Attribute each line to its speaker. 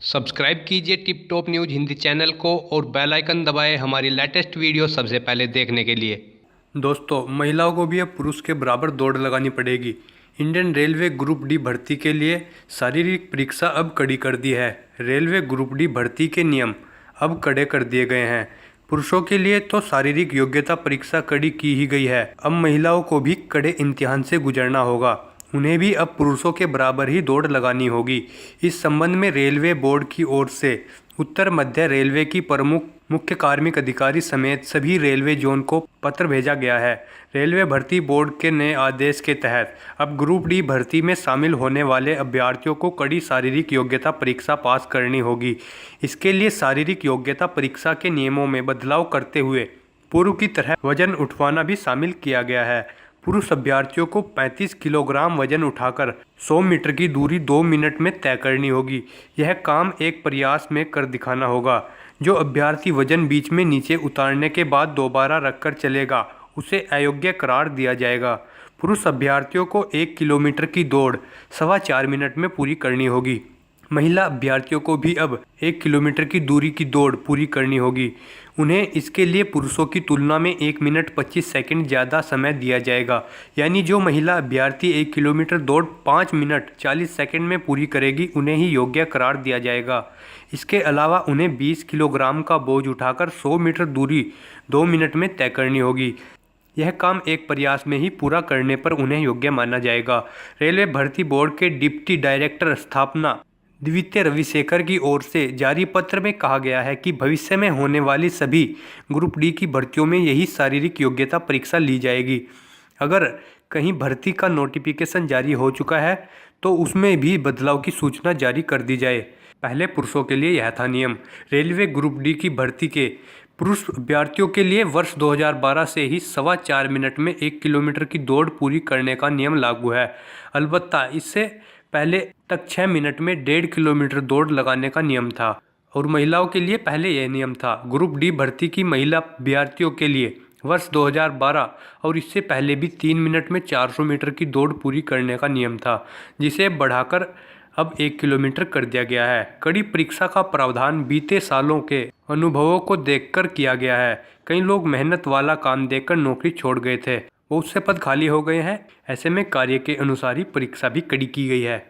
Speaker 1: Subscribe कीजिए tip top news Hindi channel को और बेल आइकन दबाएं हमारी लेटेस्ट वीडियो सबसे पहले देखने के लिए।
Speaker 2: दोस्तों, महिलाओं को भी अब पुरुष के बराबर दौड़ लगानी पड़ेगी। इंडियन रेलवे ग्रुप डी भर्ती के लिए शारीरिक परीक्षा अब कड़ी कर दी है। रेलवे ग्रुप डी भर्ती के नियम अब कड़े कर दिए गए हैं। पुरुषों के लिए तो शारीरिक योग्यता परीक्षा कड़ी की ही गई है। अब महिलाओं को भी कड़े इम्तिहान से गुजरना होगा। उन्हें भी अब पुरुषों के बराबर ही दौड़ लगानी होगी। इस संबंध में रेलवे बोर्ड की ओर से उत्तर मध्य रेलवे की प्रमुख मुख्य कार्मिक अधिकारी समेत सभी रेलवे जोन को पत्र भेजा गया है। रेलवे भर्ती बोर्ड के नए आदेश के तहत अब ग्रुप डी भर्ती में शामिल होने वाले अभ्यर्थियों को कड़ी शारीरिक योग्यता परीक्षा पास करनी होगी। इसके लिए शारीरिक योग्यता परीक्षा के नियमों में बदलाव करते हुए पूर्व की तरह वजन उठवाना भी शामिल किया गया है। पुरुष अभ्यर्थियों को 35 किलोग्राम वजन उठाकर 100 मीटर की दूरी 2 मिनट में तय करनी होगी। यह काम एक प्रयास में कर दिखाना होगा। जो अभ्यर्थी वजन बीच में नीचे उतारने के बाद दोबारा रखकर चलेगा, उसे अयोग्य करार दिया जाएगा। पुरुष अभ्यर्थियों को 1 किलोमीटर की दौड़ 4.25 मिनट में पूरी करनी होगी। महिला अभ्यर्थियों को भी अब 1 किलोमीटर की दूरी की दौड़ पूरी करनी होगी। उन्हें इसके लिए पुरुषों की तुलना में 1 मिनट 25 सेकंड ज़्यादा समय दिया जाएगा। यानी जो महिला अभ्यर्थी 1 किलोमीटर दौड़ 5 मिनट 40 सेकंड में पूरी करेगी, उन्हें ही योग्य करार दिया जाएगा। इसके अलावा उन्हें 20 किलोग्राम का बोझ उठाकर 100 मीटर दूरी 2 मिनट में तय करनी होगी। यह काम एक प्रयास में ही पूरा करने पर उन्हें योग्य माना जाएगा। रेलवे भर्ती बोर्ड के डिप्टी डायरेक्टर स्थापना द्वितीय रविशेखर की ओर से जारी पत्र में कहा गया है कि भविष्य में होने वाली सभी ग्रुप डी की भर्तियों में यही शारीरिक योग्यता परीक्षा ली जाएगी। अगर कहीं भर्ती का नोटिफिकेशन जारी हो चुका है तो उसमें भी बदलाव की सूचना जारी कर दी जाए। पहले पुरुषों के लिए यह था नियम। रेलवे ग्रुप डी की भर्ती के पुरुष अभ्यर्थियों के लिए वर्ष 2012 से ही 4.25 मिनट में 1 किलोमीटर की दौड़ पूरी करने का नियम लागू है। अलबत्ता इससे पहले तक 6 मिनट में 1.5 किलोमीटर दौड़ लगाने का नियम था और महिलाओं के लिए पहले यह नियम था। ग्रुप डी भर्ती की महिला अभ्यर्थियों के लिए वर्ष 2012 और इससे पहले भी 3 मिनट में 400 मीटर की दौड़ पूरी करने का नियम था, जिसे बढ़ाकर अब 1 किलोमीटर कर दिया गया है। कड़ी परीक्षा का प्रावधान बीते सालों के अनुभवों को देखकर किया गया है। कई लोग मेहनत वाला काम देखकर नौकरी छोड़ गए थे, बहुत से पद खाली हो गए हैं। ऐसे में कार्य के अनुसार ही परीक्षा भी कड़ी की गई है।